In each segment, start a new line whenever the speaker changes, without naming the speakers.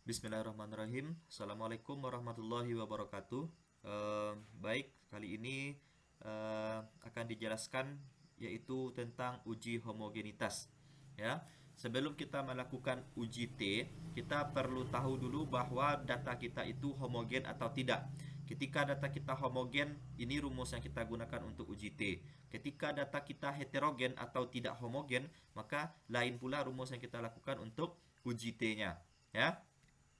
Bismillahirrahmanirrahim. Assalamualaikum warahmatullahi wabarakatuh. Baik, kali ini akan dijelaskan yaitu tentang uji homogenitas. Ya, sebelum kita melakukan uji T, kita perlu tahu dulu bahwa data kita itu homogen atau tidak. Ketika data kita homogen, ini rumus yang kita gunakan untuk uji T. Ketika data kita heterogen atau tidak homogen, maka lain pula rumus yang kita lakukan untuk uji T-nya. Ya.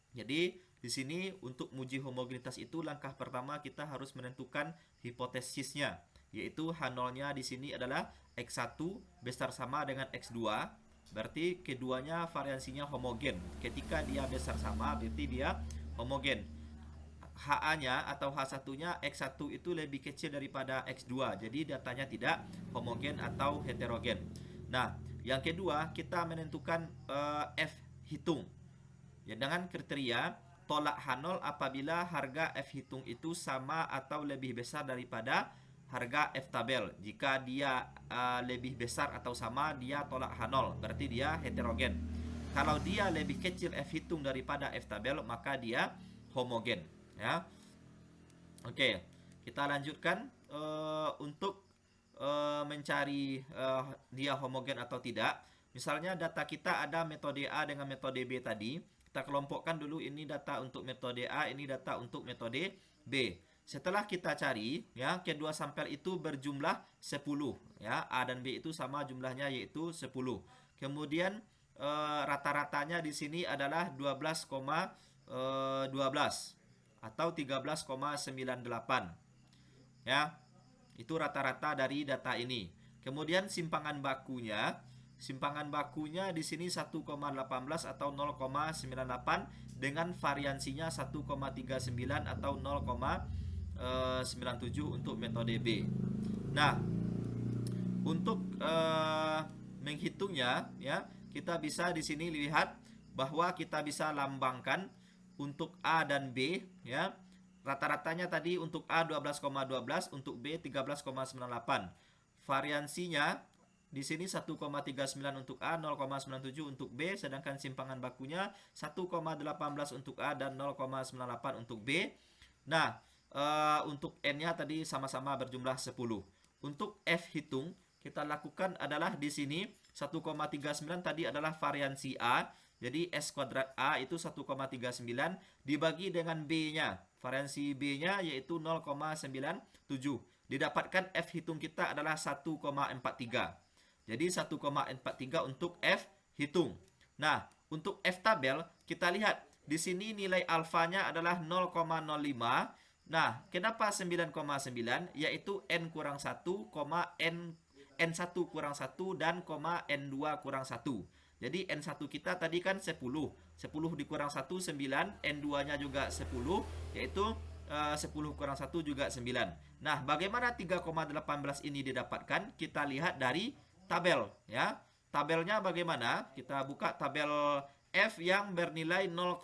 Jadi di sini untuk menguji homogenitas itu langkah pertama kita harus menentukan hipotesisnya, yaitu H0-nya di sini adalah X1 besar sama dengan X2. Berarti keduanya variansinya homogen. Ketika dia besar sama berarti dia homogen. HA-nya atau H1-nya X1 itu lebih kecil daripada X2. Jadi datanya tidak homogen atau heterogen. Nah, yang kedua kita menentukan F hitung. Ya, dengan kriteria tolak H0 apabila harga F hitung itu sama atau lebih besar daripada harga F tabel. Jika dia lebih besar atau sama, dia tolak H0, berarti dia heterogen. Kalau dia lebih kecil F hitung daripada F tabel, maka dia homogen. Ya. Oke, kita lanjutkan untuk mencari dia homogen atau tidak. Misalnya data kita ada metode A dengan metode B tadi. Kita kelompokkan dulu, ini data untuk metode A, ini data untuk metode B. Setelah kita cari, ya, kedua sampel itu berjumlah 10, ya. A dan B itu sama jumlahnya yaitu 10. Kemudian rata-ratanya di sini adalah 12,12 atau 13,98. Ya. Itu rata-rata dari data ini. Kemudian simpangan bakunya di sini 1,18 atau 0,98 dengan variansinya 1,39 atau 0,97 untuk metode B. Nah, untuk menghitungnya, ya, kita bisa di sini lihat bahwa kita bisa lambangkan untuk A dan B, ya. Rata-ratanya tadi untuk A 12,12, untuk B 13,98. Variansinya di sini 1,39 untuk A, 0,97 untuk B, sedangkan simpangan bakunya 1,18 untuk A dan 0,98 untuk B. Nah, untuk N-nya tadi sama-sama berjumlah 10. Untuk F hitung, kita lakukan adalah di sini 1,39 tadi adalah variansi A. Jadi S kuadrat A itu 1,39 dibagi dengan B-nya. Variansi B-nya yaitu 0,97. Didapatkan F hitung kita adalah 1,43. Jadi 1,43 untuk F hitung. Nah, untuk F tabel kita lihat di sini nilai alfanya adalah 0,05. Nah, kenapa 9,9? Yaitu N kurang 1, N1 kurang 1 dan N2 kurang 1. Jadi N1 kita tadi kan 10. 10 dikurang 1 9, N2-nya juga 10, yaitu 10 kurang 1 juga 9. Nah, bagaimana 3,18 ini didapatkan? Kita lihat dari tabel, ya. Tabelnya bagaimana? Kita buka tabel F yang bernilai 0,05,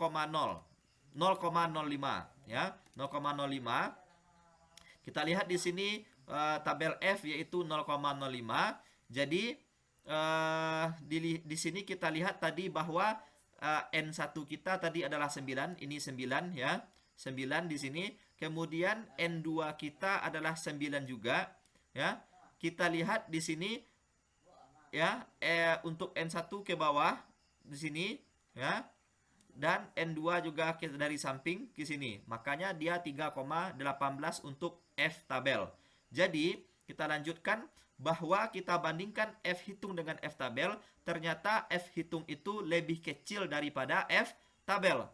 ya. 0,05. Kita lihat di sini tabel F yaitu 0,05. Jadi di sini kita lihat tadi bahwa N1 kita tadi adalah 9, ini 9, ya. 9 di sini. Kemudian N2 kita adalah 9 juga, ya. Kita lihat di sini, ya, untuk N1 ke bawah di sini, ya, dan N2 juga dari samping ke sini. Makanya dia 3,18 untuk F tabel. Jadi kita lanjutkan bahwa kita bandingkan F hitung dengan F tabel, ternyata F hitung itu lebih kecil daripada F tabel.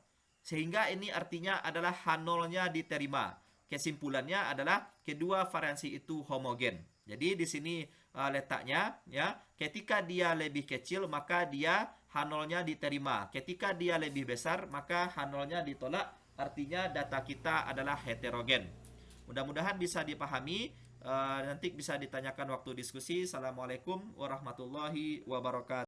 Sehingga ini artinya adalah H0-nya diterima. Kesimpulannya adalah kedua variansi itu homogen. Jadi di sini letaknya, ya, ketika dia lebih kecil maka dia H0-nya diterima. Ketika dia lebih besar maka H0-nya ditolak. Artinya data kita adalah heterogen. Mudah-mudahan bisa dipahami. Nanti bisa ditanyakan waktu diskusi. Assalamualaikum warahmatullahi wabarakatuh.